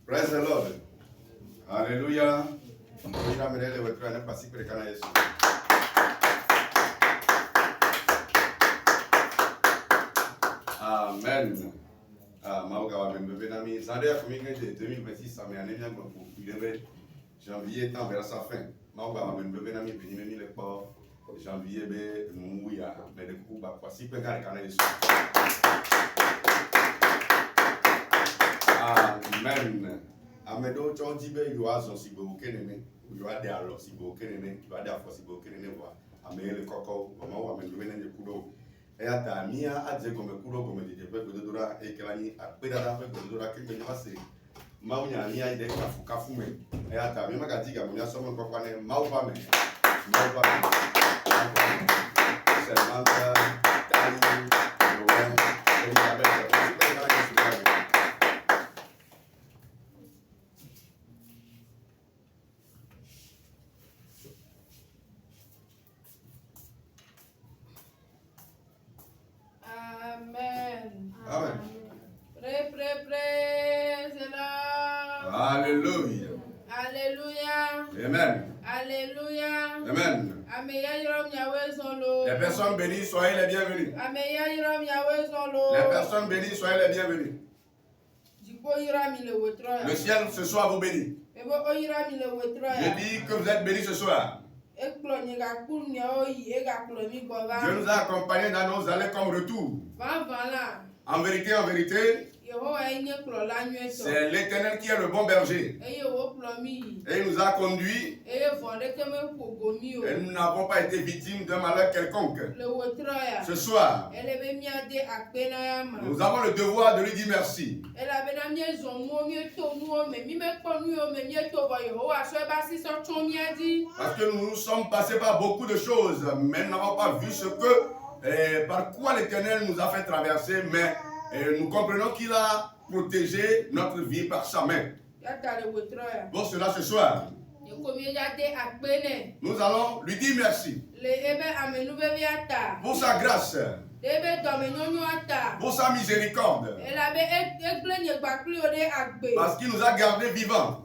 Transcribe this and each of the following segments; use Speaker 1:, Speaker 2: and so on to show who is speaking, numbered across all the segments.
Speaker 1: Praise the Lord. Alléluia. Amen. Mauga wa mbebe na mi zande ya kumika de 2026 ça mais année bien pour janvier temps vers sa fin. Mauga wa mbebe na mi beni mi le po janvier be nous ya mais de coup ba kwa si pe ga kana yesu. Amen. Amedo chonji be yo azo si bo kenene. Yo ade alo si bo kenene, yo ade afo si bo kenene wa. Amele koko mama wa mbebe na kudo. Eata mia adze gome kuro gome de pe godora e kelani apedada pe godora ke me nyase maunya ni ai de kafu me eata mi magadiga mo nya somo kwa ne maupa me Samantha Dani Rowan Elizabeth
Speaker 2: Amen.
Speaker 1: Amen.
Speaker 2: Praise the Lord.
Speaker 1: Hallelujah.
Speaker 2: Alléluia.
Speaker 1: Amen.
Speaker 2: Alléluia.
Speaker 1: Amen.
Speaker 2: Les
Speaker 1: personnes bénies, soyez les bienvenus.
Speaker 2: Les
Speaker 1: personnes bénies, soyez les bienvenus. Le ciel ce soir vous bénit. Je dis que vous êtes bénis ce soir. Dieu nous a accompagnés dans nos allées comme retour. En vérité, c'est l'Éternel qui est le bon berger. Et il nous a conduits. Et nous n'avons pas été victimes d'un malheur quelconque. Ce soir, nous avons le devoir de lui dire merci. Parce que nous sommes passés par beaucoup de choses, mais nous n'avons pas vu ce que, par quoi l'Éternel nous a fait traverser, mais nous comprenons qu'il a protégé notre vie par sa main. Pour cela, ce soir, nous allons lui dire merci pour sa grâce, pour sa miséricorde, parce qu'il nous a gardés vivants.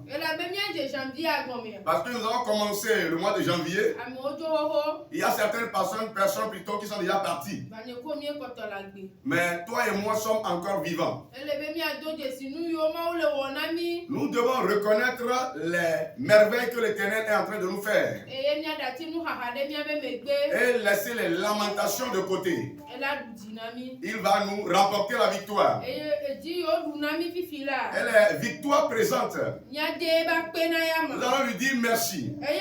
Speaker 1: Parce que nous avons commencé le mois de janvier, il y a certaines personnes plutôt qui sont déjà parties. Mais toi et moi sommes encore vivants. Nous devons reconnaître les merveilles que l'Éternel est en train de nous faire. Et laisser les lamentations de côté. Il va nous remporter la victoire. Elle est victoire présente. Nous allons lui dire merci. Et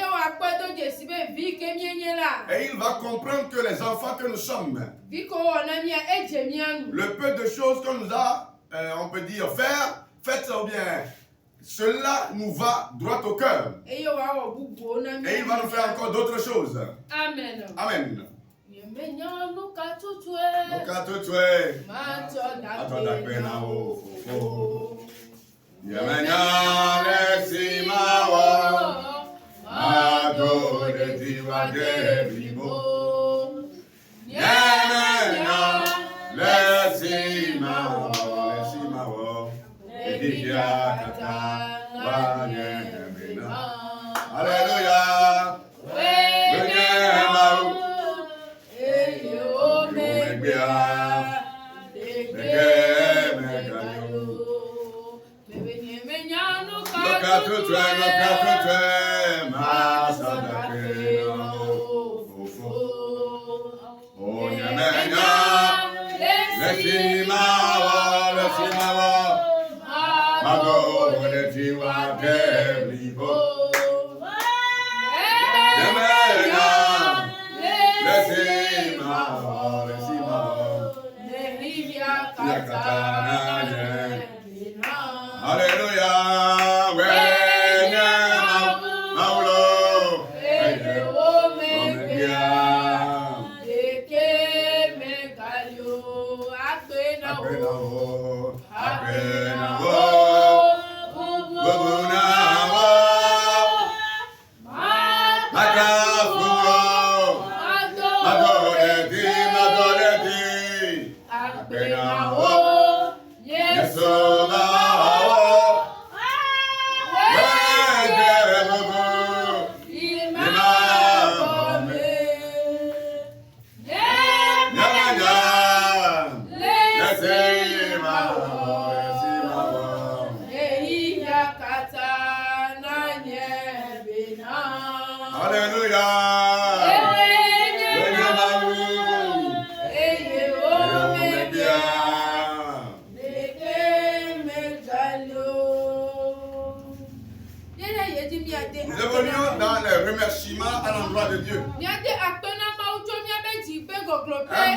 Speaker 1: il va comprendre que les enfants que nous sommes, le peu de choses que nous a, on peut dire, faites bien, cela nous va droit au cœur. Et il va nous faire encore d'autres choses.
Speaker 2: Amen.
Speaker 1: Amen. Alléluia.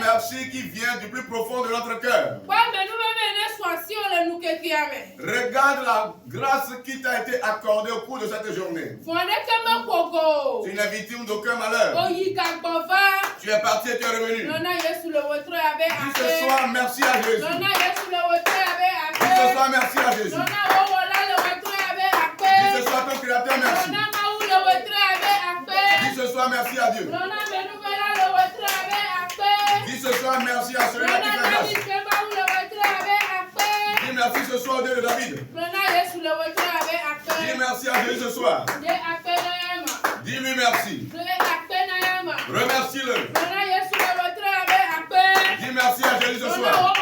Speaker 1: merci qui vient du plus profond de notre cœur. Regarde la grâce qui t'a été accordée au cours de cette journée. Tu n'es victime d'aucun malheur. Tu es parti et tu es revenu. Dis ce soir merci à Jésus. Dis ce soir merci à Jésus. Dis ce soir ton Créateur merci. Dis ce soir merci à Dieu. Dis ce soir merci à celui-là qui fait grâce. Dis merci ce soir au Dieu de David. Dis merci à Jésus ce soir. Dis-lui merci. Remercie-le. Dis merci à Jésus ce soir.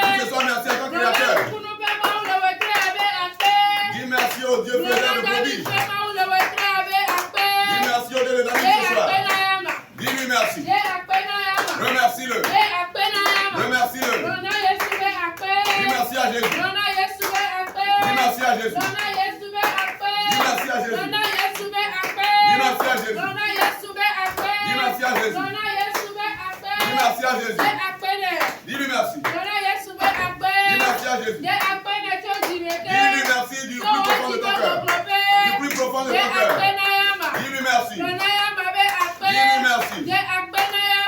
Speaker 1: Dis ce soir merci à ton Créateur. Dis merci au Dieu faiseur de prodiges. Dis merci au Dieu de David ce soir. Dis-lui merci. Remercie-le. Remercie-le. Dis merci à Jésus. Dis merci à Jésus. Dis merci à Jésus. Dis merci à Jésus. Dis merci à Jésus. Dis merci à Jésus. Dis-lui merci. Dis merci à Jésus. Dis-lui merci du plus profond de ton cœur. Du plus profond de ton cœur. Dis-lui merci. Dis-lui merci.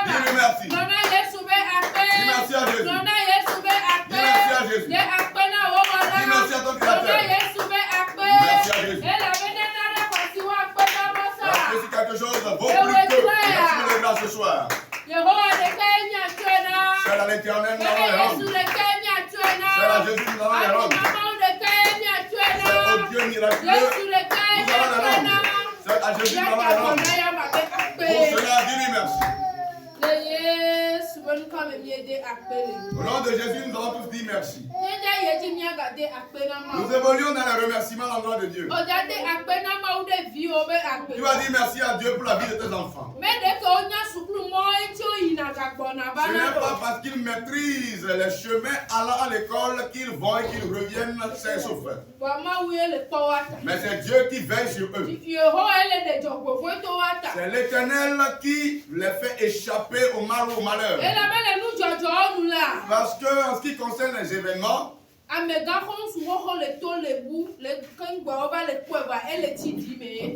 Speaker 1: Dis-lui merci. Dis merci à Jésus. Dis merci à Jésus. Dis merci à ton Créateur. Merci à Jésus. C'est quelque chose de beaucoup plus que merci de grâce ce soir. C'est à l'Éternel, nous allons les rendre. C'est à Jésus, nous allons les rendre. C'est au Dieu miraculeux, nous allons les rendre. C'est à Jésus, nous allons les rendre. Pour cela, dis-lui merci. Au nom de Jésus, nous allons tous dire merci. Nous évoluons dans le remerciement à l'endroit de Dieu. Tu vas dire merci à Dieu pour la vie de tes enfants. Ce n'est pas parce qu'ils maîtrisent les chemins allant à l'école qu'ils vont et qu'ils reviennent sains sauf. Mais c'est Dieu qui veille sur eux. C'est l'Éternel qui les fait échapper au mal ou au malheur. Parce que en ce qui concerne les événements,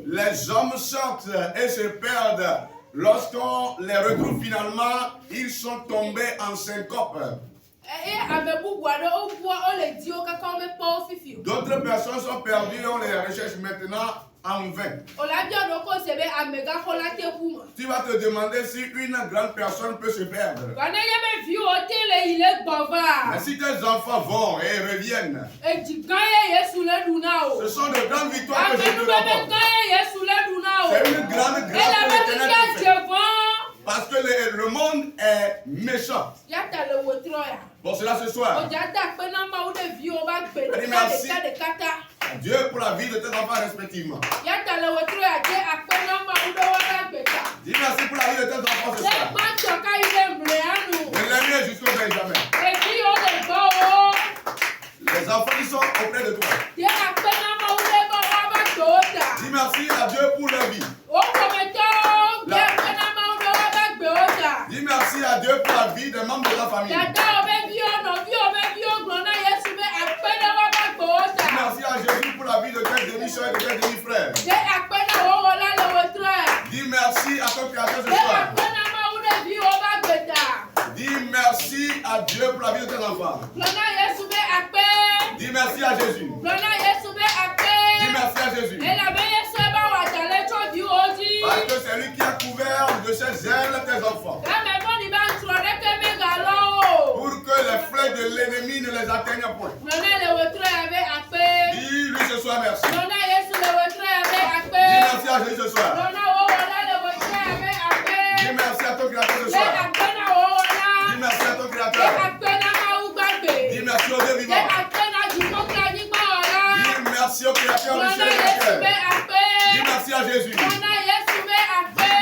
Speaker 1: les hommes sortent et se perdent. Lorsqu'on les retrouve finalement, ils sont tombés en syncope. D'autres personnes sont perdues et on les recherche maintenant en vain. Tu vas te demander si une grande personne peut se perdre. Mais si tes enfants vont et reviennent, ce sont de grandes victoires que je te rapporte. C'est une grande grâce que l'Éternel te fait. Parce que le monde est méchant. Pour cela ce soir, merci à Dieu pour la vie de tes enfants respectivement. Dis merci pour la vie de tes enfants ce soir. De l'aimer jusqu'au Benjamin. Les enfants qui sont auprès de toi. Dis merci à Dieu pour leur vie. Dis merci à Dieu pour la vie des membres de ta famille. Dis merci à Jésus pour la vie de tes demi-soeurs et de tes demi-frères. Dis merci à ton Créateur ce soir. Dis merci à Dieu pour la vie de tes enfants. Dis merci à Jésus. Dis merci à Jésus. Parce que c'est lui qui a couvert de ses ailes tes enfants. Pour que les flèches de l'ennemi ne les atteignent point. Dis-lui ce soir merci. Dis merci à Jésus ce soir. Dis merci à ton Créateur ce soir. Dis merci à ton Créateur. Dis merci au Dieu vivant. Dis merci au Créateur du ciel et de la terre. Dis merci à Jésus. Dis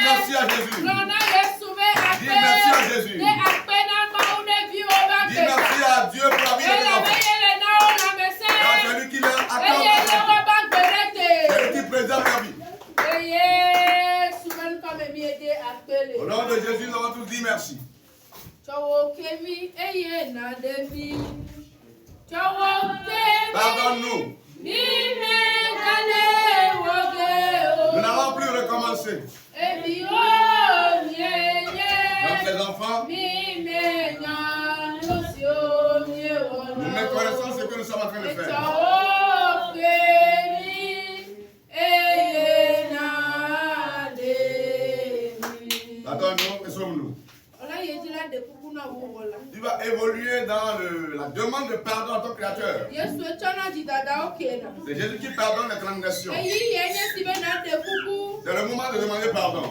Speaker 1: merci à Jésus. Dis merci à Jésus. Dis merci à Dieu pour la vie de tes enfants. Car c'est lui qui leur accorde la vie. C'est lui qui préserve la vie. Au nom de de Jésus, nous allons tous dire merci. Pardonne-nous. Nous n'allons plus recommencer. Donc les enfants, nous reconnaissons ce que nous sommes en train de faire. Pardonne-nous, que sommes-nous? Tu vas évoluer dans la demande de pardon à ton Créateur. C'est Jésus qui pardonne les transgressions. C'est le moment de demander pardon.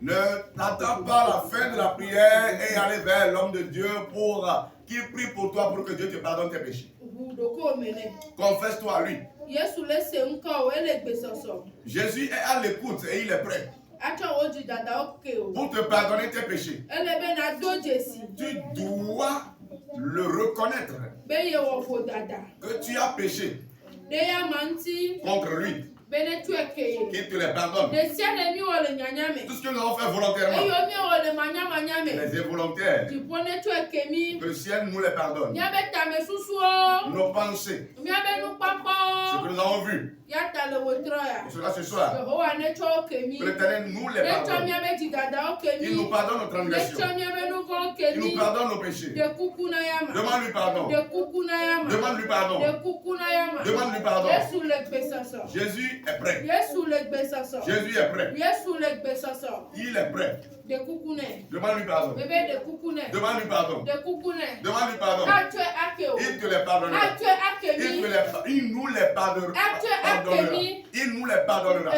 Speaker 1: Ne t'attends pas à la fin de la prière et aller vers l'homme de Dieu qui prie pour toi pour que Dieu te pardonne tes péchés. Confesse-toi à lui. Jésus est à l'écoute et il est prêt pour te pardonner tes péchés. Tu dois le reconnaître que tu as péché contre lui, qu'il te les pardonne. Tout ce que nous avons fait volontairement, les involontaires, que le ciel nous les pardonne. Nos pensées, ce que nous avons vu, cela ce soir, que l'Éternel nous les pardonne. Il nous pardonne nos transgressions. Il nous pardonne nos péchés. Demande-lui pardon. Demande-lui pardon. Demande-lui pardon. Jésus est prêt. Jésus est prêt. Il est prêt. Demande-lui pardon. Demande-lui pardon. Demande-lui pardon. Il te les pardonnera. Il nous les pardonnera. Il nous les pardonnera.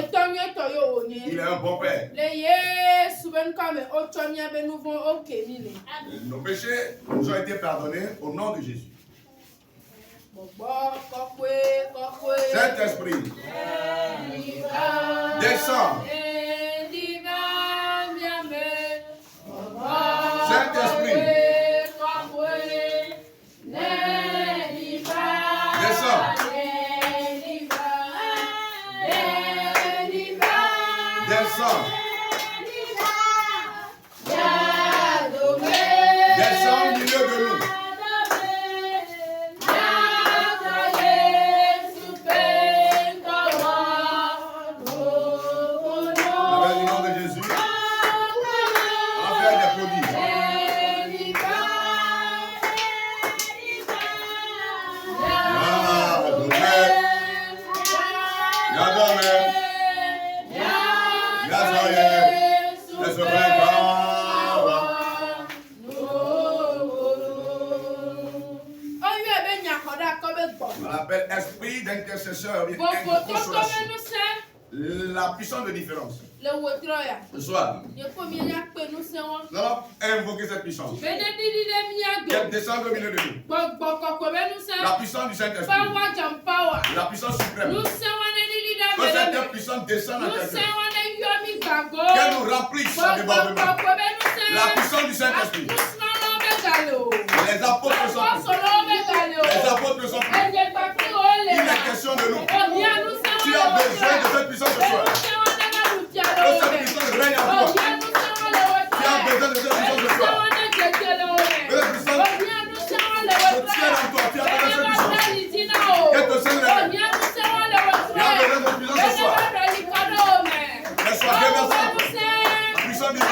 Speaker 1: Il est un bon Père. Nos péchés nous ont été pardonnés au nom de Jésus. Saint-Esprit, descends. Saint-Esprit, descends. Descends. Descends au milieu de nous. Esprit d'intercesseur, la puissance de différence. Ce soir, nous allons invoquer cette puissance. Qu'elle descende au milieu de nous. La puissance du Saint-Esprit. La puissance suprême. Que cette puissance descende en quelqu'un. Qu'elle nous remplisse à débordement. La puissance du Saint-Esprit. Les apôtres sont prêts. Les apôtres sont prêts. Il est question de nous. Tu as besoin de cette puissance ce soir. Que cette puissance règne en toi. Tu as besoin de cette puissance ce soir. Que cette puissance se tienne en toi. Tu as besoin de cette puissance. Que te Seigneur réveille. Tu as besoin de cette puissance ce soir. Laisse-toi déverser. La puissance divine.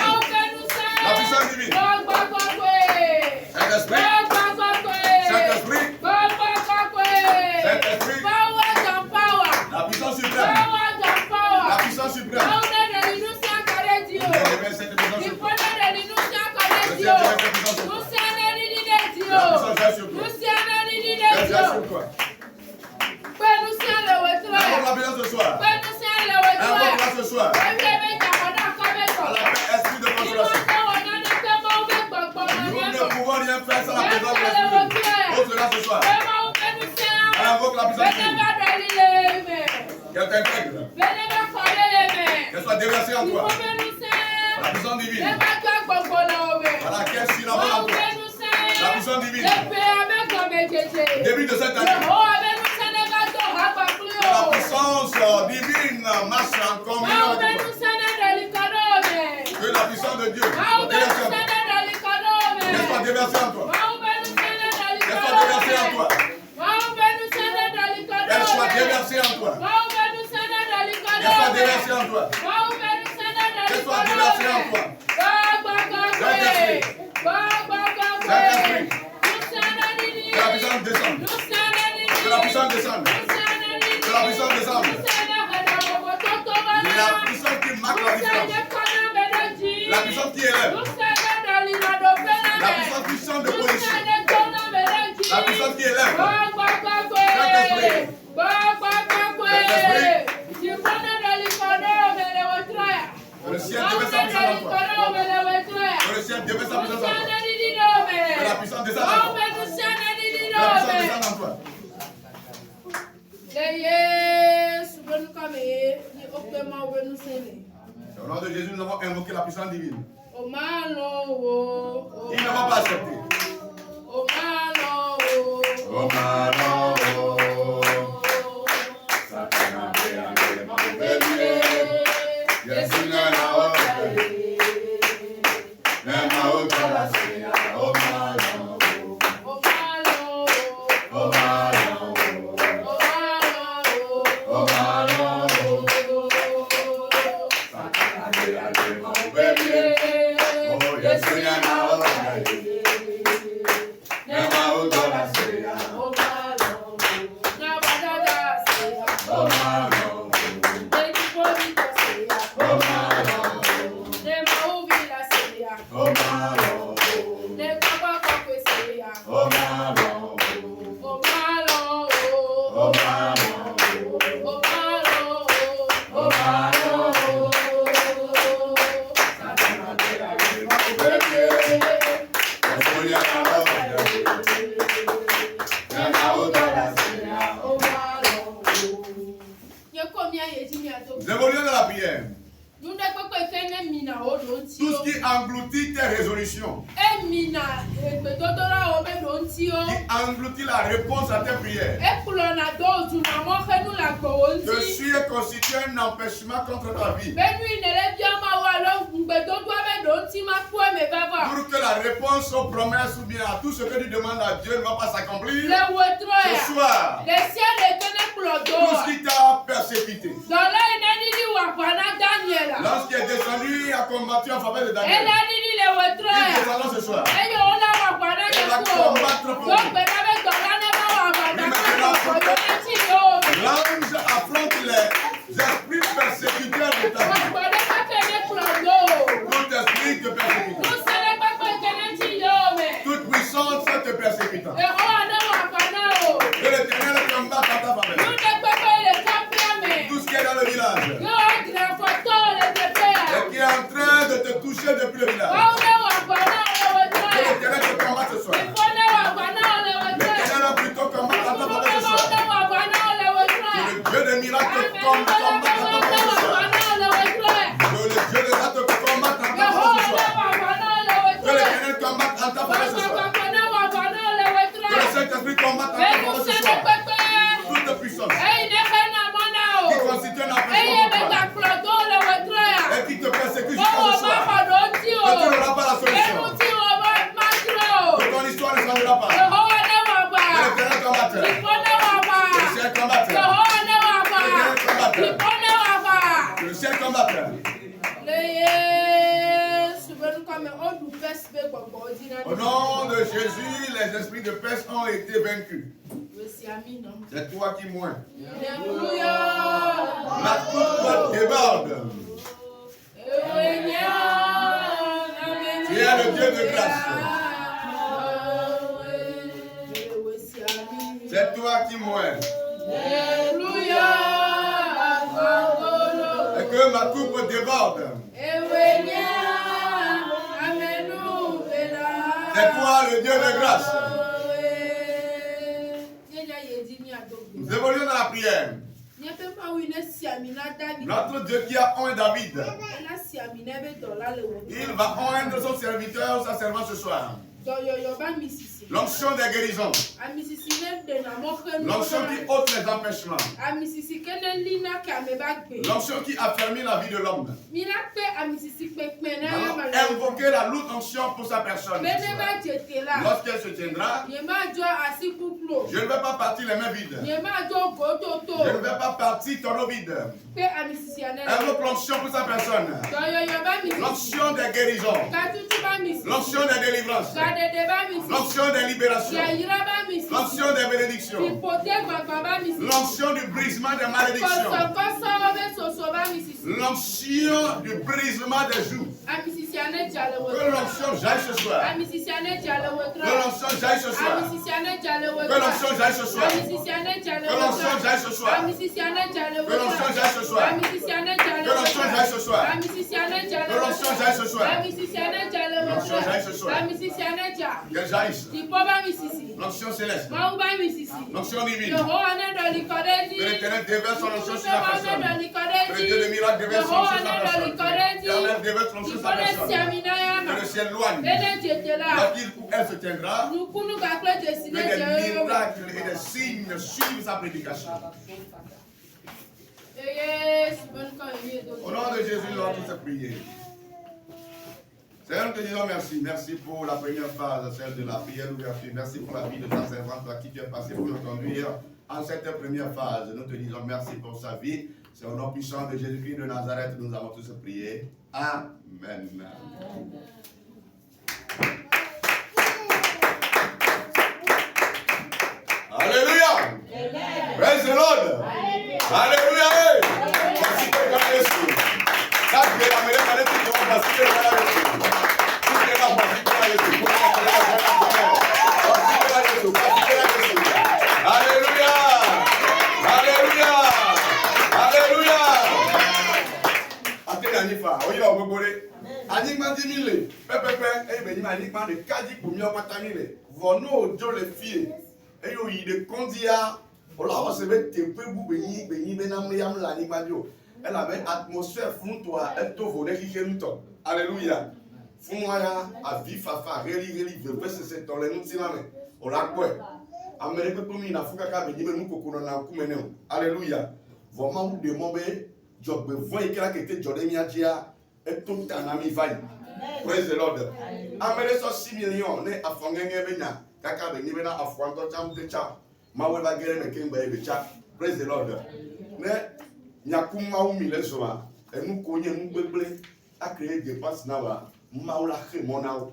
Speaker 1: La puissance divine. Saint-Esprit. Saint-Esprit. Saint-Esprit. La puissance suprême. La puissance suprême. Ce soir. Invoque-la ce soir. Esprit de consolation. Nous ne pouvons rien faire sans la présence de l'Esprit. Ose-la ce soir. Invoque la puissance divine. Qu'elle t'intègre. Qu'elle soit déversée en toi. La puissance divine. À laquelle si la voix en toi. La puissance divine. Début de cette année. La la puissance divine marche en communion avec toi. Que la puissance de Dieu déverse en toi. Laisse-toi déverser en toi. Laisse-toi déverser en toi. Laisse-toi déverser en toi. Laisse-toi déverser en toi. Laisse-toi déverser en toi. Saint-Esprit. Saint-Esprit. Que la puissance descende. Que la puissance descende. Que la puissance descende. La puissance qui marque la différence. La puissance qui élève. La puissance qui change de position. La puissance qui élève. Saint-Esprit. Saint-Esprit. Que le ciel déverse sa puissance en toi. Que le ciel déverse sa puissance en toi. Que la puissance descende en toi. Que la puissance descende en toi. Au nom de Jésus, nous avons invoqué la puissance divine. Ils ne vont pas accepter. Nous évoluons dans la prière. Tout ce qui engloutit tes résolutions, qui engloutit la réponse à tes prières, que tu es constitué un empêchement contre ta vie. Pour que la réponse aux promesses ou bien à tout ce que tu demandes à Dieu ne va pas s'accomplir, ce soir, tout ce qui t'a persécuté, lorsqu'il est descendu à combattre en faveur de Daniel, il descendra ce soir. Il va combattre pour lui. L'ange affronte les esprits persécuteurs de ta vie. Tout esprit te persécute. Toute puissance te persécute. Que l'Éternel combatte en ta faveur. Tout ce qui est dans le village et qui est en train de te toucher depuis le village, que l'Éternel te combatte ce soir. L'Éternel a plutôt combattre en ta faveur ce soir. Que le Dieu des miracles combatte en ta faveur ce soir. Que le Dieu des actes combatte en ta faveur ce soir. Que l'Éternel combatte en ta faveur ce soir. Que le Saint-Esprit combatte en ta faveur ce soir. Toute puissance qui constitue un empêchement pour toi et qui te persécute jusqu'à ce soir, que tu n'auras pas la solution, que ton histoire ne changera pas. Que l'Éternel combatte, que le ciel combatte, que l'Éternel combatte, que le ciel combatte. Au nom de Jésus, les esprits de peste ont été vaincus. C'est toi qui moins. La coupe déborde. Tu es le Dieu de grâce. C'est toi qui moins. Et que ma coupe déborde. C'est toi le Dieu de grâce. Nous évoluons dans la prière. Notre Dieu qui a oint David, il va oindre son serviteur, sa servante ce soir. L'onction des guérisons. L'onction qui ôte les empêchements. L'onction qui affermit la vie de l'homme. Allons invoquer la lourde onction pour sa personne. Lorsqu'elle se tiendra, je ne vais pas partir les mains vides. Je ne vais pas partir ton eau vide. Invoque l'onction pour sa personne. L'onction des guérisons. L'onction des délivrances. L'onction des libérations. L'onction des bénédictions. L'onction du brisement des malédictions. L'onction du brisement des joues. Que l'onction jaille ce soir. Que l'onction jaille ce soir. Que l'onction jaille ce soir. Que l'onction jaille ce soir. Que l'onction jaille ce soir. Que l'onction jaille ce soir. Que l'onction jaille ce soir. L'onction jaille ce soir. Qu'elle jaillisse. L'onction céleste. L'onction divine. Que l'Éternel déverse son onction sur la personne. Que le Dieu de miracle déverse son onction sur la personne. L'Éternel déverse son onction sur la personne. Que le ciel loigne. Lorsqu'il ou elle se tiendra, que des miracles et des signes suivent sa prédication. Au nom de Jésus, nous allons tous prier. Seigneur, nous te disons merci. Merci pour la première phase, celle de la prière d'ouverture. Merci pour la vie de ta servante à qui tu es passé pour nous conduire en cette première phase. Nous te disons merci pour sa vie. C'est au nom puissant de Jésus-Christ de Nazareth que nous avons tous prié. Amen. Alléluia. Praise the Lord. Alléluia. Alléluia. Alléluia. Alléluia. Anifa, oyi la obogore. Anigba 10 000 pepepe, e be ni anigba de kadi pour mi okata mi le. Vono ojo le fie. E yo yi de kondia. Ola o se be tempe bu be yi be na mriam la anigba dio. Elle avait atmosphère fun toi et to vole ki kenuto. Alléluia. Fumaya a vifafa reli veut se tole nu tiname. Ola kwe. Amere pe pomi na fuka ka be ni me nu kokoro na kumene. Alléluia. Vraiment ou de mobe Job voit qu'il a été Jodemiadia et tout un ami vaille. Praise the Lord. Amele so 6 millions ne afongenge benya kaka be ni bena afwanto cham de cha. Mawe ba gere me kemba e cha. Praise the Lord. Ne nyakuma u mile soa enu konye mu gbegle a créer des passes nawa maula khemona.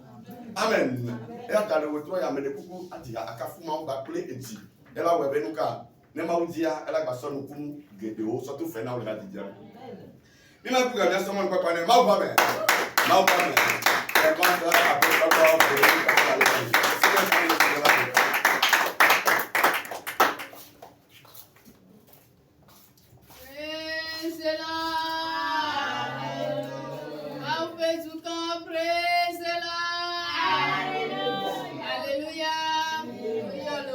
Speaker 1: Amen. E atale wetro ya mele kuku ati akafuma u ba play eti. Ela we benuka ne maudia ela gbaso no kum gedeo so to fe na o ga didia. Ni na ku ga na someone papa ne mau ba me. Mau ba me. E ba da a pe ba ba ko ni ka la le.
Speaker 2: Praise the Lord. Au fait du camp, praise the Lord. Alléluia. Hallelujah.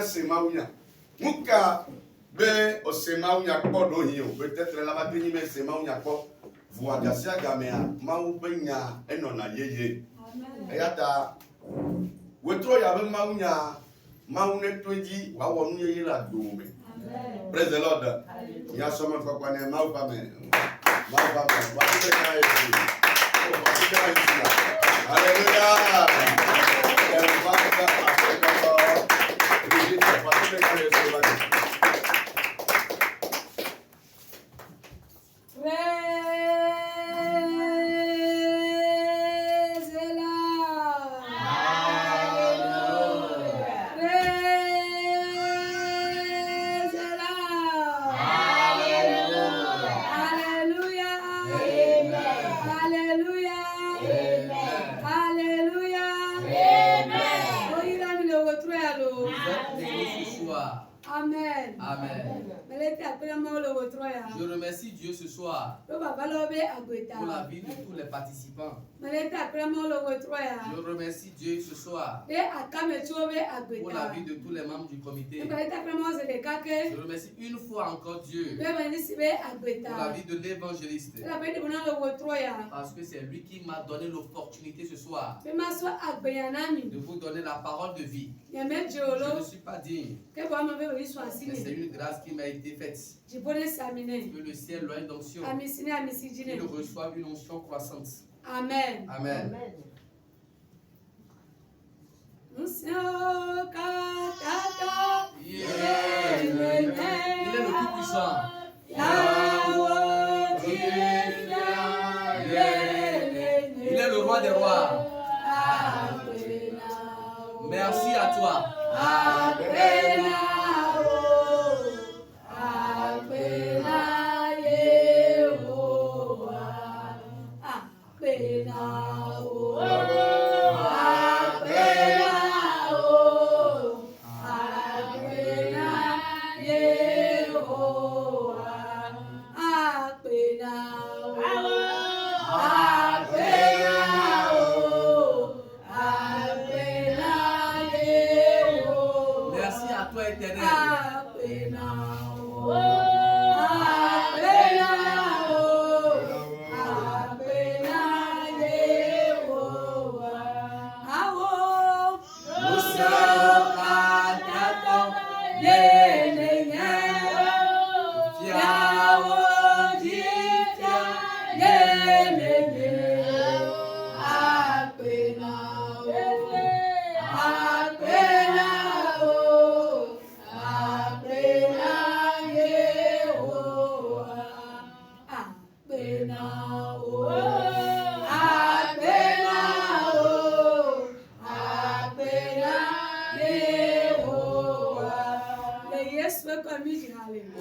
Speaker 1: c'est Maounia. Mouka, ben, c'est Maounia pas d'ohio. Peut-être la batterie, mais c'est Maounia pas. Vous agacez à Gamea, Maou Benya, et non à Yeye. Et à ta. Wetro Yabe Maounia, Maounet Twedi, Wawamie la Dome. Praise the Lord. Il y a someone for Kwane Maupame. Maupame. What is the guy? Hallelujah.
Speaker 3: Je remercie Dieu ce soir pour la vie de tous les participants. Je remercie Dieu ce soir pour la vie de tous les membres du comité. Je remercie une fois encore Dieu pour la vie de l'évangéliste. Parce que c'est lui qui m'a donné l'opportunité ce soir de vous donner la parole de vie. Je ne suis pas digne. Mais c'est une grâce qui m'a été faite. Que le ciel loin d'onction. Qu'il reçoive une onction croissante.
Speaker 2: Amen.
Speaker 3: Amen. Il est le Tout-Puissant. Il est le roi des rois. Merci à toi.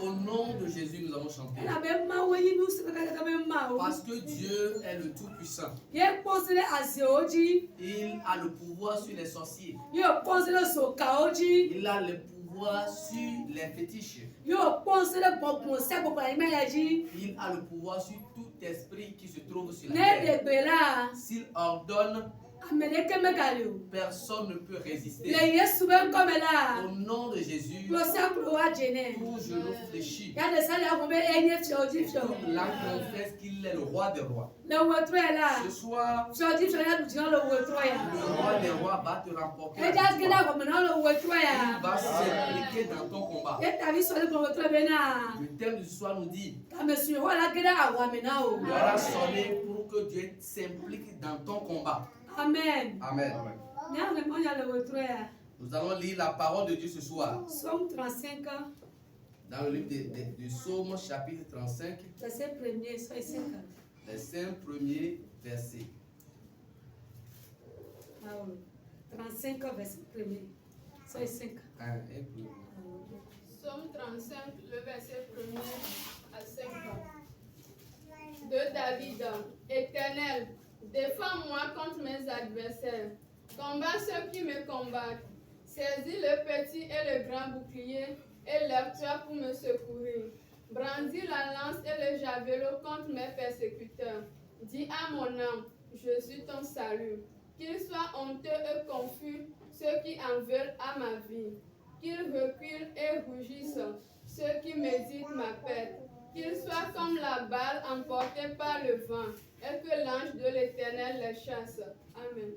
Speaker 3: Au nom de Jésus, nous allons chanter. Parce que Dieu est le Tout-Puissant. Il a le pouvoir sur les sorciers. Il a le pouvoir sur les fétiches. Il a le pouvoir sur tout esprit qui se trouve sur la terre. S'il ordonne, personne ne peut résister. Au nom de Jésus, tout genou fléchit. Toute langue confesse qu'il est le roi des rois. Ce soir, le roi des rois va te remporter. Il va s'impliquer dans ton combat. Le thème du soir nous dit: il aura sonné pour que Dieu s'implique dans ton combat.
Speaker 2: Amen.
Speaker 3: Amen. Nous allons lire la parole de Dieu ce soir.
Speaker 2: Psaume 35.
Speaker 3: Dans le livre de Psaume chapitre 35.
Speaker 2: Verset 1er, soyez 5.
Speaker 3: Les 5 premiers versets.
Speaker 2: 35 verset 1er. Soyez 5.
Speaker 4: Psaume 35, le verset 1er à 5. De David. Éternel, défends-moi contre mes adversaires. Combat ceux qui me combattent. Saisis le petit et le grand bouclier et lève-toi pour me secourir. Brandis la lance et le javelot contre mes persécuteurs. Dis à mon âme, je suis ton salut. Qu'ils soient honteux et confus ceux qui en veulent à ma vie. qu'ils reculent et rougissent, ceux qui méditent ma perte, qu'ils soient comme la balle emportée par le vent, et que l'ange de l'Éternel les chasse. Amen.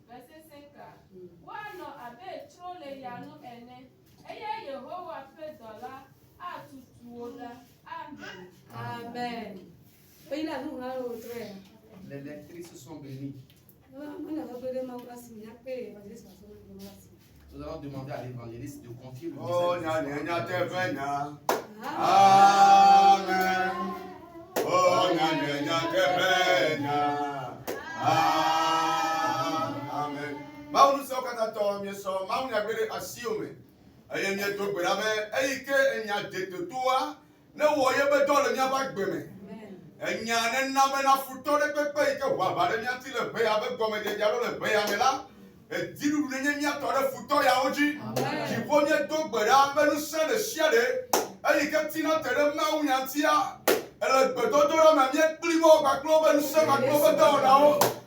Speaker 5: Verset 5. Wano abe trole yanu ene. Eye Yehowa pe dola atutuola. Amen.
Speaker 2: Amen.
Speaker 3: Les lectrices sont bénies. Nous allons demander à l'évangéliste de confier le message.
Speaker 1: Amen. Oh, Amen. Maunu so kata to mi so maunu ya bere asiome. Aye mi to gbera be eyike enya dete toa ne wo ye be do le mi aba gbeme. Enya ne na be na futo de pepe ike wa ba de mi ati le be ya be gome de jalo le be ya me la. E diru ne mi ato de futo ya oji. Ji vonye to gbera be nu se de sia de. Eyike tina tere maunu ya tia. Elle peut donner ma mienne plus mort par Cloven, c'est ma Cloven dans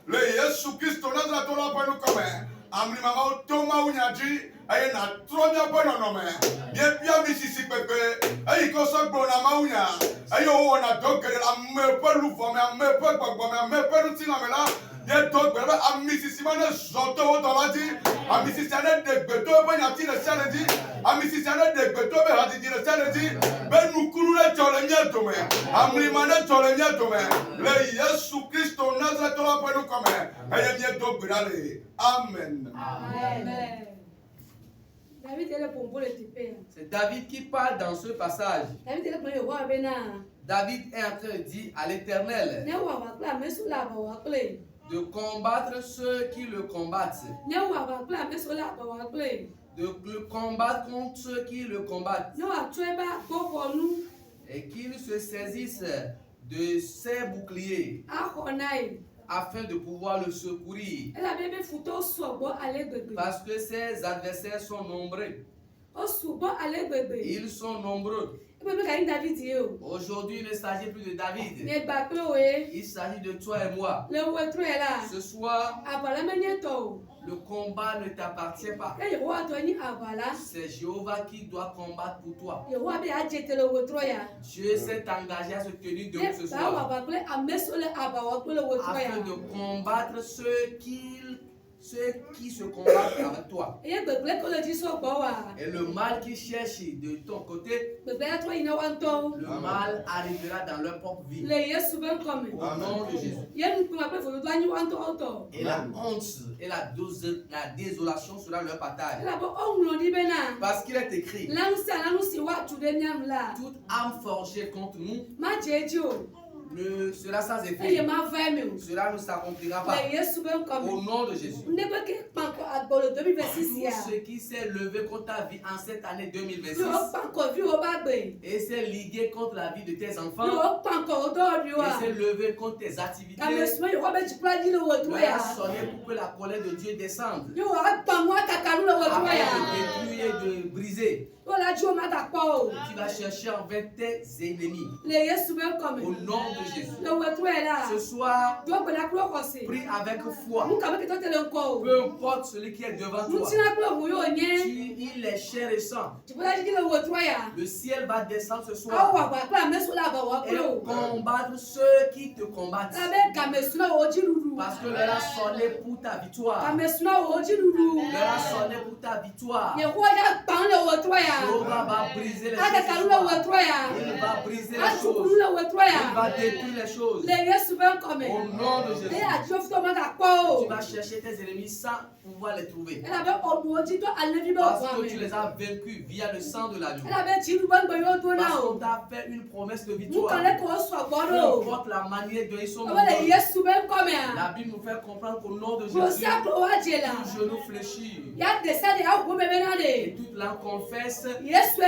Speaker 1: le Yesu Christ, on a la tola pour nous comme Amri Mama Thomas Unyaji, aye na tronya bon no me. Bien Mississippi pepe, aye ko so gbona maunya. Aye o na dogere la me pe lu fo me pe gbogbo me pe lu ti na me la. Ye dogere a Mississippi na zoto o to la di. A Mississippi na de gbeto be nya ti le sele di. A Mississippi na de gbeto be ha di le sele di. Be nu kuru le jole nye to me. Amri mana jole nye to me. Le Yesu Christo Nazareth la pe nu comme. Aye nye dogere le. Amen.
Speaker 2: Amen.
Speaker 3: C'est David qui parle dans ce passage. David est en train de dire à l'Éternel de combattre ceux qui le combattent. De le combattre contre ceux qui le combattent. Et qu'il se saisisse de ses boucliers afin de pouvoir le secourir. Parce que ses adversaires sont nombreux. Ils sont nombreux. Aujourd'hui, il ne s'agit plus de David. Il s'agit de toi et moi. Ce soir, le combat ne t'appartient pas. C'est Jéhovah qui doit combattre pour toi. Dieu s'est engagé à se tenir debout ce soir afin de combattre ceux qui se combattent avec toi. Et le mal qui cherche de ton côté, le mal arrivera dans leur propre vie. Au nom de Jésus. Et la honte et la désolation sera leur partage. Parce qu'il est écrit, toute âme forgée contre nous sera sans effet. Cela ne s'accomplira pas. Au nom de Jésus. Tout ce qui s'est levé contre ta vie en cette année 2026 et s'est ligué contre la vie de tes enfants et s'est levé contre tes activités, leur a sonné pour que la colère de Dieu descende afin de détruire et de briser. Tu vas chercher envers tes ennemis. Au nom de Jésus. Ce soir, prie avec foi. Peu importe celui qui est devant toi. Il est chair et sang. Le ciel va descendre ce soir et combattre ceux qui te combattent. Parce que leur a sonné pour ta victoire. Leur a sonné pour ta victoire. Jéhovah va briser les choses. Il va briser les choses. Il va détruire les choses. Au nom de Jésus. Tu vas chercher tes ennemis sans pouvoir les trouver. Parce que tu les as vaincus via le sang de l'agneau. Parce qu'on t'a fait une promesse de victoire. Peu importe la manière dont ils sont morts. La Bible nous fait comprendre qu'au nom de Jésus, tout genou fléchit. Et toute langue confesse que Jésus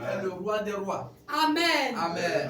Speaker 3: est le roi des rois.
Speaker 2: Amen.
Speaker 3: Amen.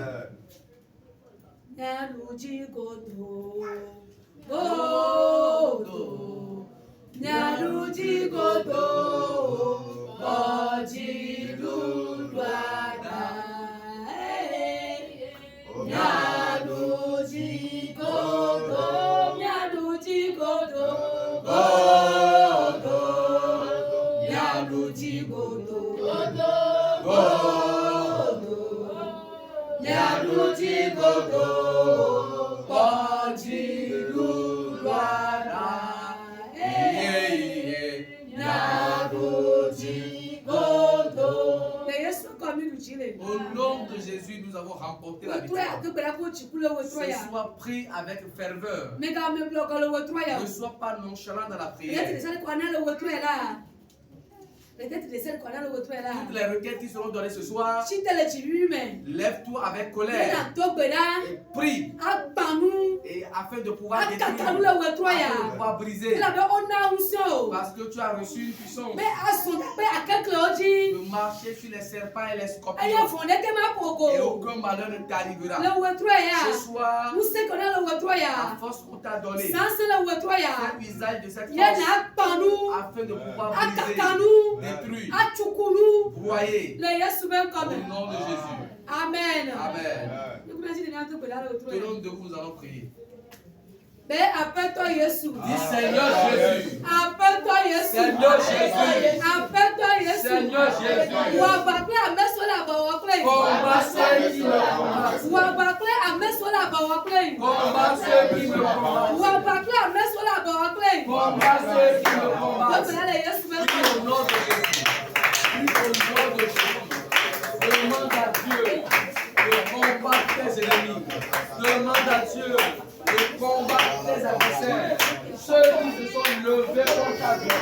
Speaker 3: Au nom de Jésus, nous avons remporté la victoire. Sois pris avec ferveur. Ne sois pas nonchalant dans la prière. Toutes les requêtes qui seront données ce soir, lève-toi avec colère et prie et afin de pouvoir détruire, afin de pouvoir briser, parce que tu as reçu une puissance de marcher sur les serpents et les scorpions et aucun malheur ne t'arrivera. Ce soir, la force qu'on t'a donnée, fais usage de cette force afin de pouvoir briser, détruire, broyer, au nom de Jésus.
Speaker 2: Amen.
Speaker 3: Amen. Tenons debout, nous allons prier.
Speaker 2: Dis Seigneur Jésus.
Speaker 3: Seigneur Jésus.
Speaker 2: Seigneur Jésus.
Speaker 3: Seigneur Jésus.
Speaker 2: Combat ceux qui me combattent.
Speaker 3: Combat ceux qui me combattent. Combat ceux qui me combattent. Prie au nom de Jésus. Prie au nom de Jésus. Demande à Dieu de combattre tes ennemis. Demande à Dieu de combattre tes adversaires. Ceux qui se sont levés contre ta vie.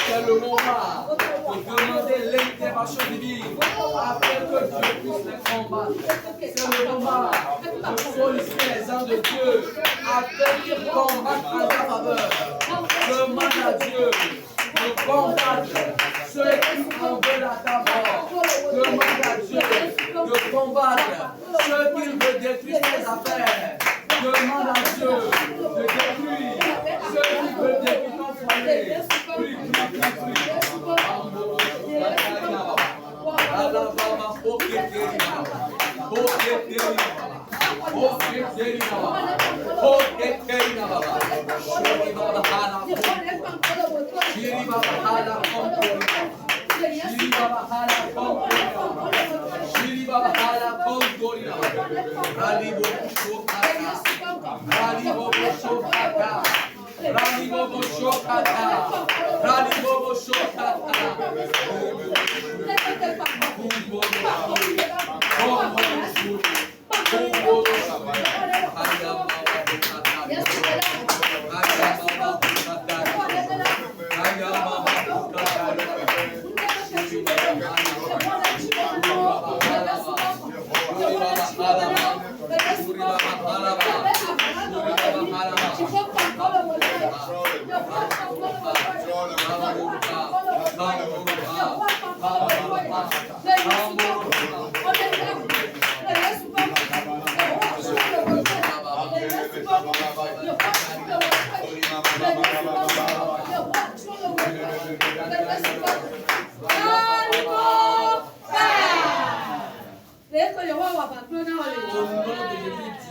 Speaker 3: C'est le moment de demander l'intervention divine afin que Dieu puisse les combattre. C'est le moment de solliciter les anges de Dieu afin qu'ils combattent en ta faveur. Demande à Dieu de combattre ceux qui en veulent à ta mort. Demande à Dieu de combattre ceux qui veulent détruire tes affaires. Demande à Dieu de détruire ceux qui veulent détruire ton foyer. Prie, prie, prie, prie.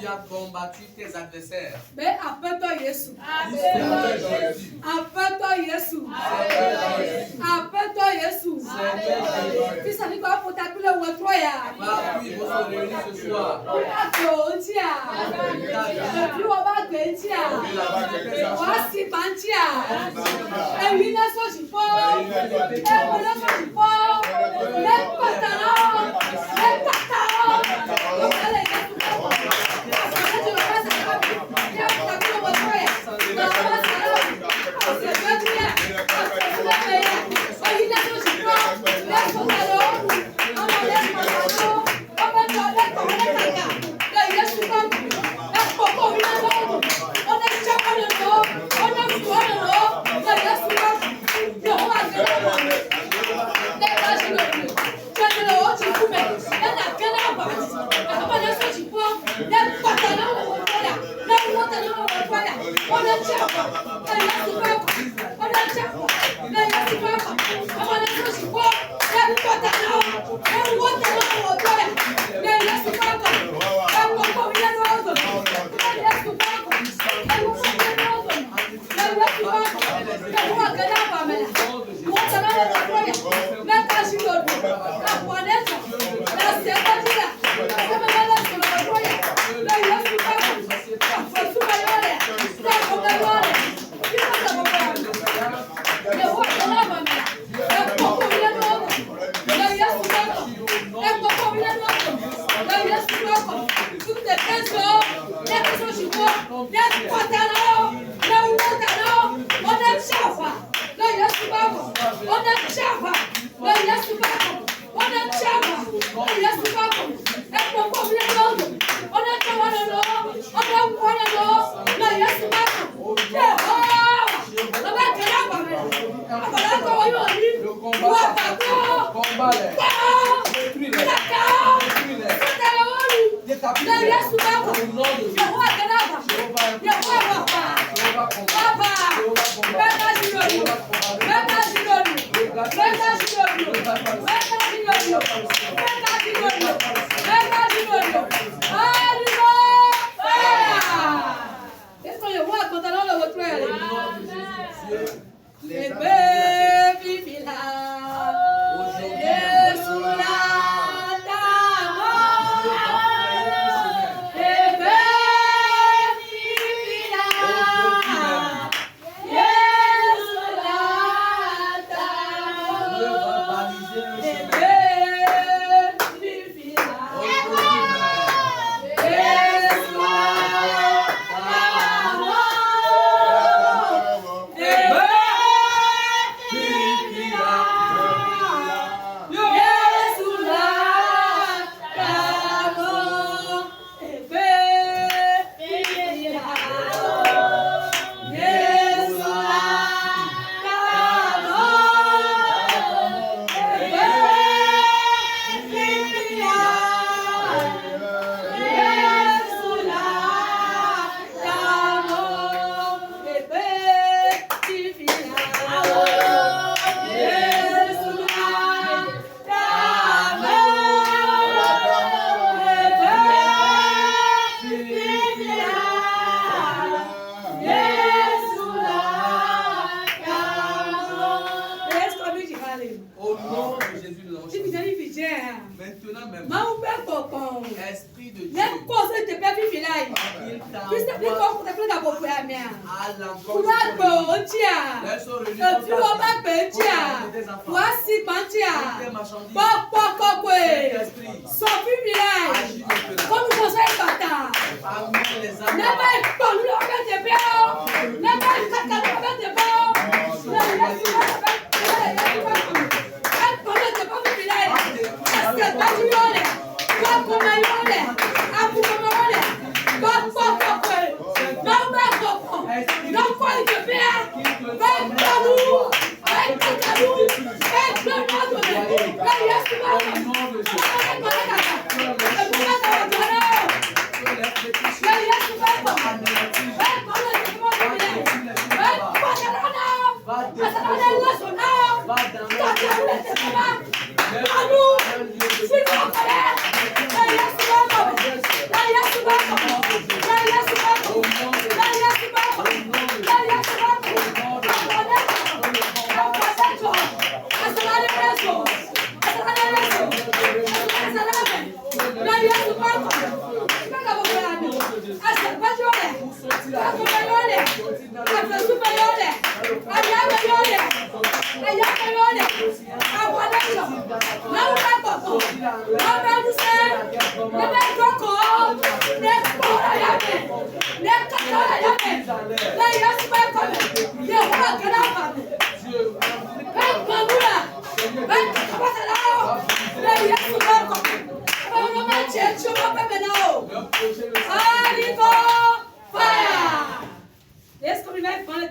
Speaker 3: Tu as combattu tes adversaires.
Speaker 2: Appelle-toi Jésus. Fils à Nicolas pour t'appeler au Troya.
Speaker 3: Oui, vous serez réunis ce soir.
Speaker 2: Et Yes,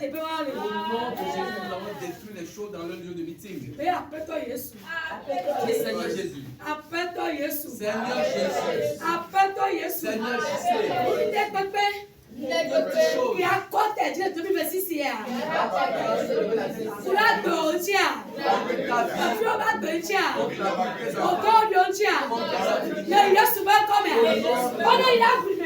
Speaker 3: Jésus, nous avons détruit les choses dans le lieu de meeting.
Speaker 2: Seigneur
Speaker 3: Jésus.
Speaker 2: Appelle-toi Jésus.
Speaker 3: Seigneur Jésus.
Speaker 2: Appelle-toi Jésus.
Speaker 3: Seigneur Jésus.
Speaker 2: Il y a quoi tes dieux depuis le 6 hier? Pour la dotia. Pour la dotia. Pour la dotia. Le Yesu va comme. On est là pour nous.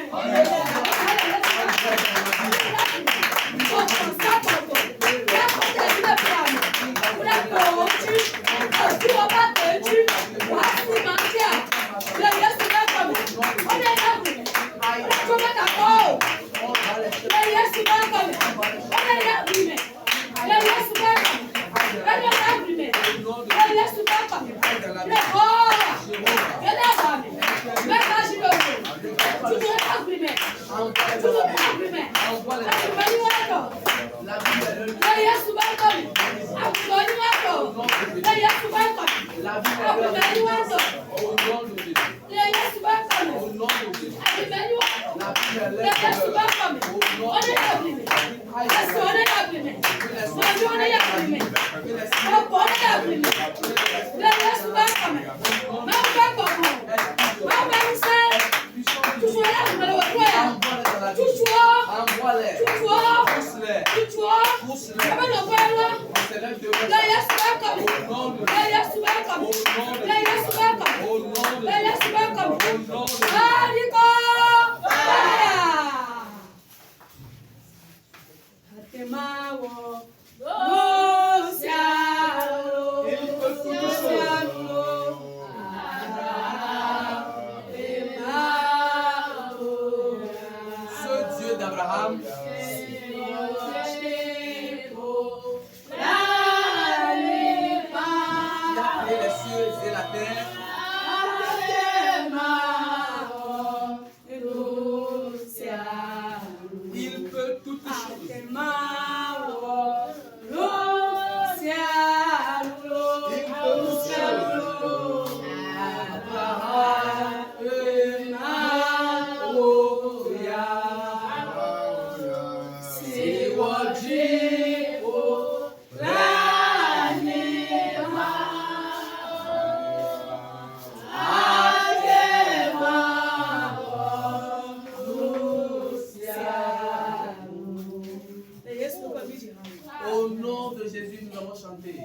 Speaker 3: Au nom de Jésus, nous allons chanter.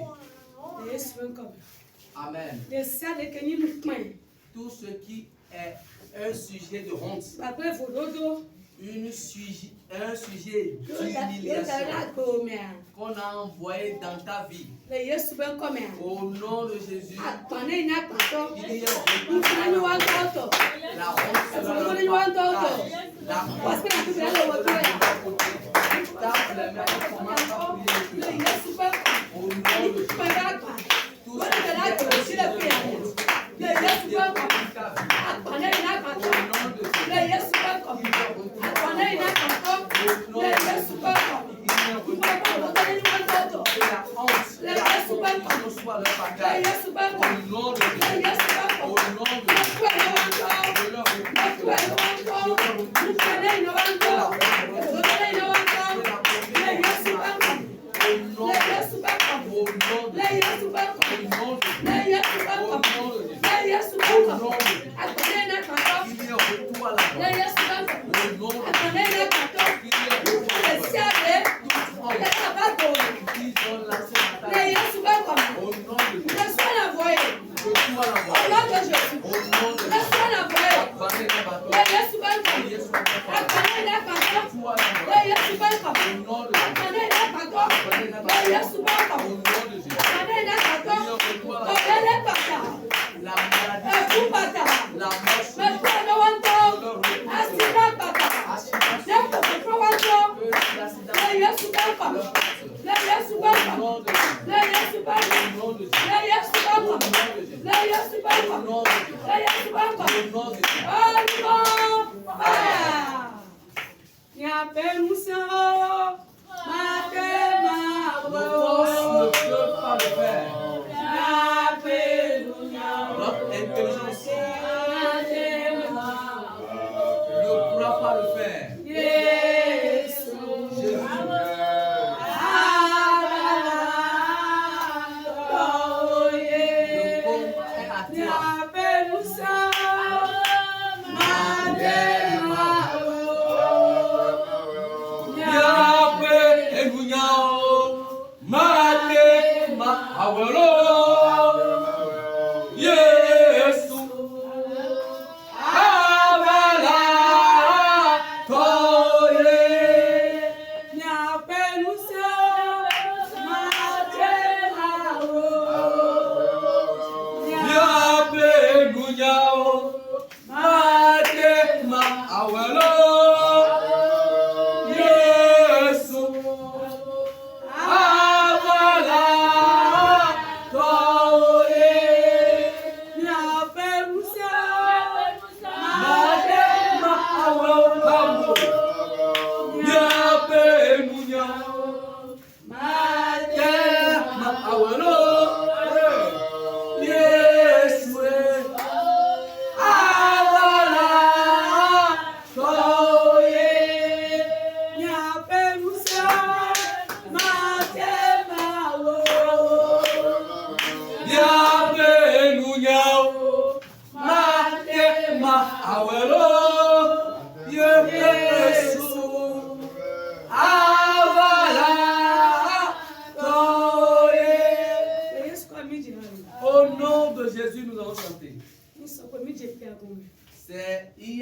Speaker 3: Amen. Tout ce qui est un sujet de honte, un sujet d'humiliation qu'on a envoyé dans ta vie, au nom de Jésus, il y a la honte, la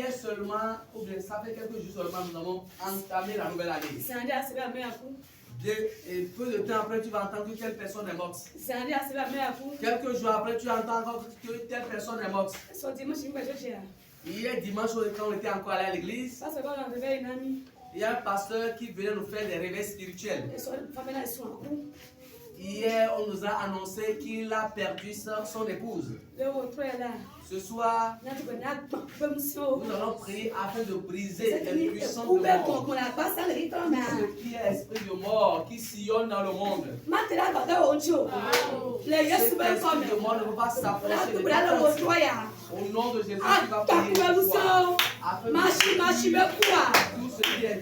Speaker 3: hier seulement, ou bien ça fait quelques jours seulement, nous avons entamé la nouvelle année. Et peu de temps après, tu vas entendre que telle personne est morte. Quelques jours après, tu entends encore que telle personne est morte. Hier dimanche, quand on était encore allé à l'église, il y a un pasteur qui venait nous faire des réveils spirituels. Hier, on nous a annoncé qu'il a perdu son épouse. Ce soir, nous allons prier afin de briser les puissances de mort. Ce qui est esprit de mort qui sillonne dans le monde. Cet esprit de mort ne peut pas s'approcher de toi. Au nom de Jésus, tu vas prier pour toi. Afin de tout ce qui est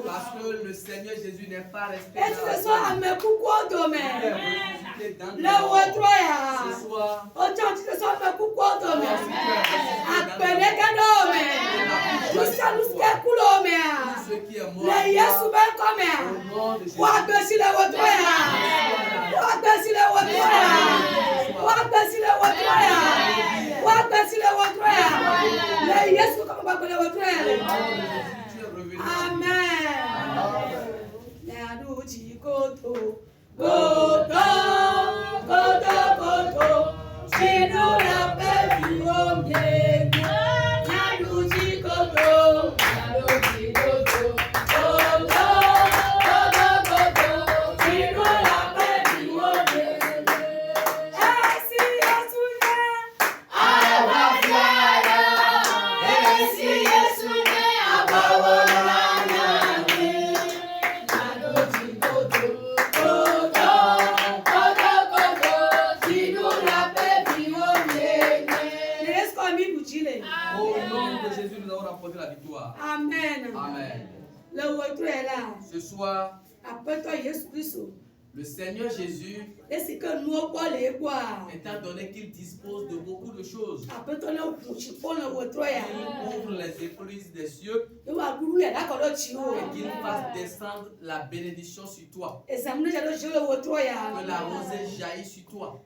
Speaker 3: Parce que le Seigneur Jésus n'est pas resté
Speaker 2: là. Ce soir, ce
Speaker 3: qui est mort, ce soir, le Seigneur Jésus, étant donné qu'il dispose de beaucoup de choses, il ouvre les écluses des cieux et qu'il fasse descendre la bénédiction sur toi, que la rosée jaillisse sur toi,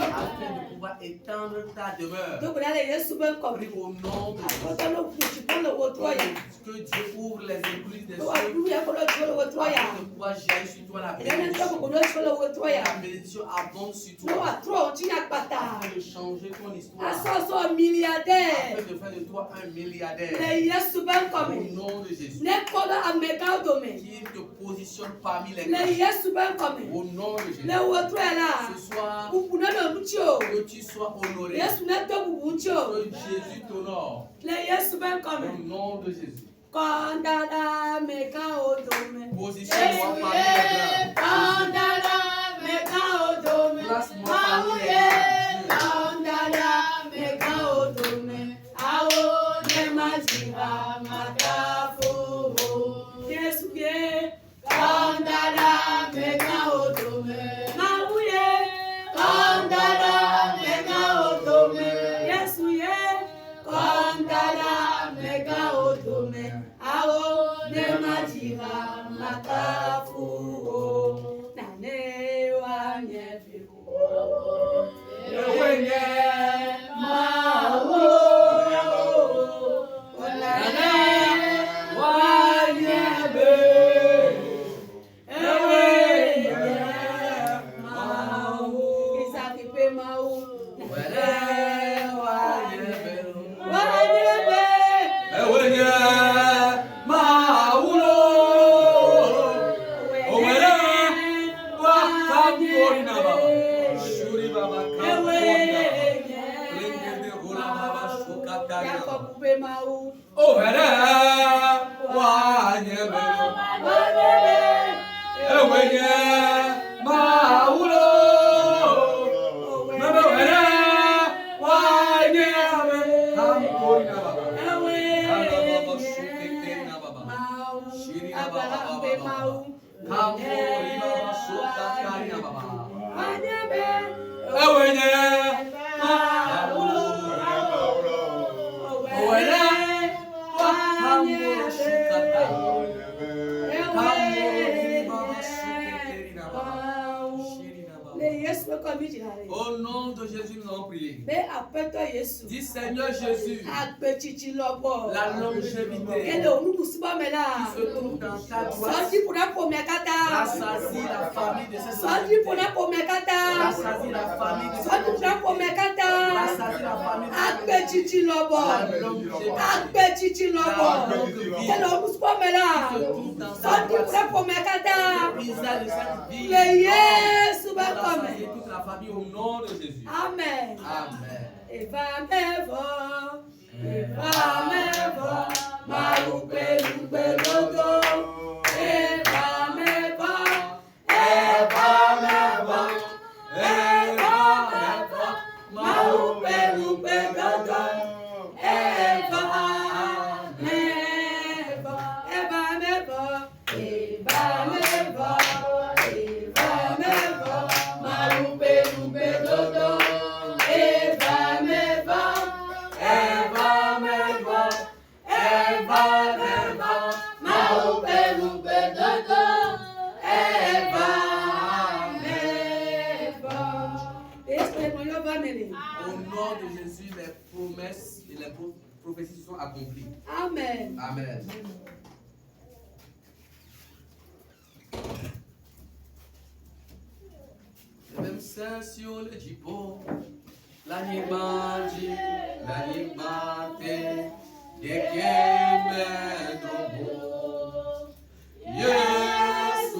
Speaker 3: afin de pouvoir étendre ta demeure. Prie au nom de Jésus, que Dieu ouvre les écluses des cieux afin de pouvoir jaillir sur toi la bénédiction. La bénédiction abonde sur toi, afin de changer ton histoire, afin de faire de toi un milliardaire. Au nom de Jésus, qu'il te positionne parmi les grands. Au nom de Jésus, ce soir, que tu sois honoré, que Jésus t'honore. Au nom de Jésus. Positionne-moi parmi les grands. Place-moi parmi les Au nom de Jésus, nous allons prier. Dis Seigneur Jésus, la longévité qui se trouve dans ta droite, rassasie la famille de ce sacrifice, rassasie la famille de ce sacrifice, rassasie la famille de ce sacrifice, la longévité, la longue vie qui se trouve dans ta droite, le visage de cette vie, rassasie toute la famille au nom de Jésus.
Speaker 2: Amen.
Speaker 3: Amen.
Speaker 2: Eva mevo, malupe lupe lodo. Eva mevo, malupe lupe lodo. Eva mevo, malupe lupe lodo.
Speaker 3: Au nom de Jésus, les promesses et les prophéties sont accomplies.
Speaker 2: Amen.
Speaker 3: Amen. Même sur le jipo, la nimandi, la nimate, et qu'elle Yes,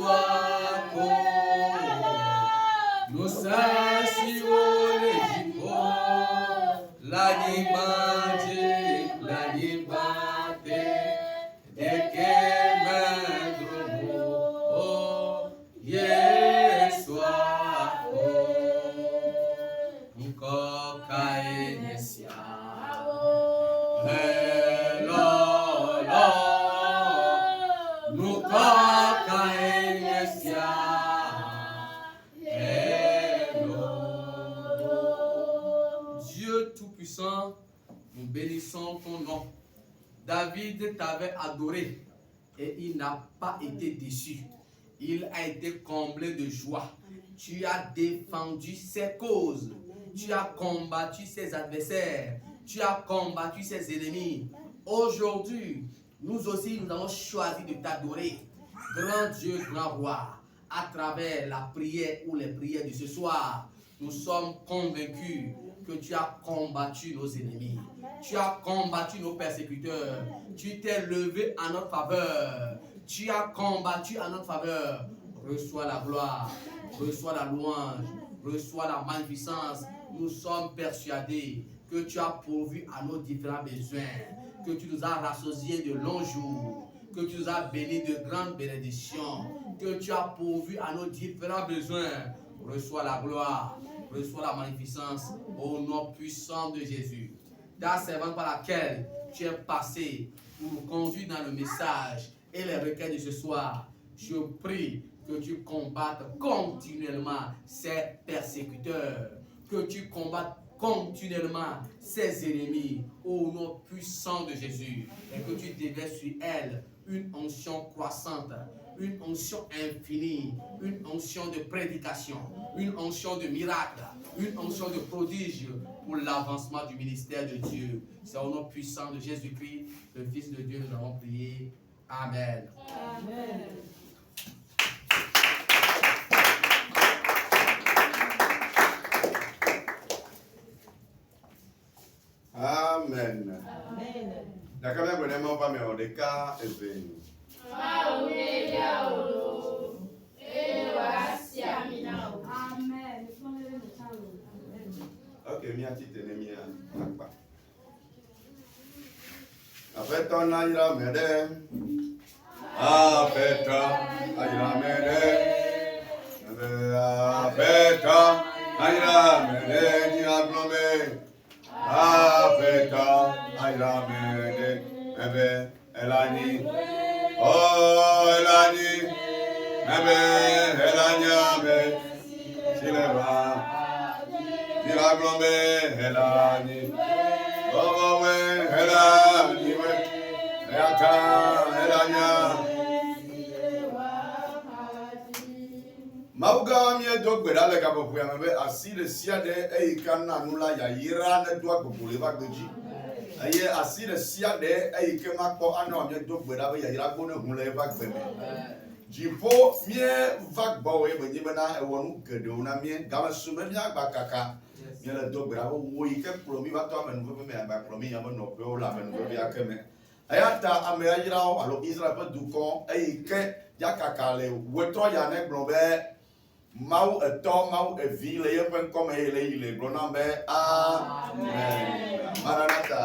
Speaker 3: nous sur le jipo, la nimandi, la nimate, et qu'elle Yes, Dieu Tout-Puissant, nous bénissons ton nom. David t'avait adoré et il n'a pas été déçu. Il a été comblé de joie. Tu as défendu ses causes. Tu as combattu ses adversaires. Tu as combattu ses ennemis. Aujourd'hui, nous aussi, nous avons choisi de t'adorer. Grand Dieu, grand roi, à travers la prière ou les prières de ce soir, nous sommes convaincus que tu as combattu nos ennemis. Tu as combattu nos persécuteurs. Tu t'es levé en notre faveur. Tu as combattu en notre faveur. Reçois la gloire, reçois la louange, reçois la magnificence. Nous sommes persuadés que tu as pourvu à nos différents besoins, que tu nous as rassasiés de longs jours, que tu nous as bénis de grandes bénédictions, que tu as pourvu à nos différents besoins. Reçois la gloire, reçois la magnificence au nom puissant de Jésus. Ta servante par laquelle tu es passé pour nous conduire dans le message et les requêtes de ce soir, je prie que tu combattes continuellement ces persécuteurs, que tu combattes continuellement ses ennemis au nom puissant de Jésus, et que tu déverses sur elle une onction croissante, une onction infinie, une onction de prédication, une onction de miracle, une onction de prodige pour l'avancement du ministère de Dieu. C'est au nom puissant de Jésus-Christ, le Fils de Dieu, nous avons prié. Amen.
Speaker 2: Amen.
Speaker 1: Amen. Dakabia bonema pa me odeka eveni.
Speaker 2: Amen.
Speaker 1: Ok, mi ati tene mi akpa. Afeta na ira mede. Afeta ira mede. Afeta ira mede ni aglome. Afeta ira mede. Ebe elani. Oh elani. Amen. Elanyame. Sileva. Ilaglombe. Elani. Owe. Elani. Eata. Elanya. Mauga mi dogbe dale ka bopu ya mbe asile siade e kana nula ya yira ne dua gbogbo ba gbeji. Aye asile siade e ke makpo ana mi dogbe da ya yira gbo ne hunle ba gbeme. Jipo mie vagbo e benyi bena e wonu gedo na mie ga sume mi agba kaka. Mi le dogbe da wo yi ke promi ba to amenu be me agba promi ya mo no pe o la amenu be ya keme. Ayata ame yira o alo Israel pe dukon e ke ya kaka le wetro ya ne gbobe Mau eto mau evi le ye pen comme il est bonambe amen. Maranatha.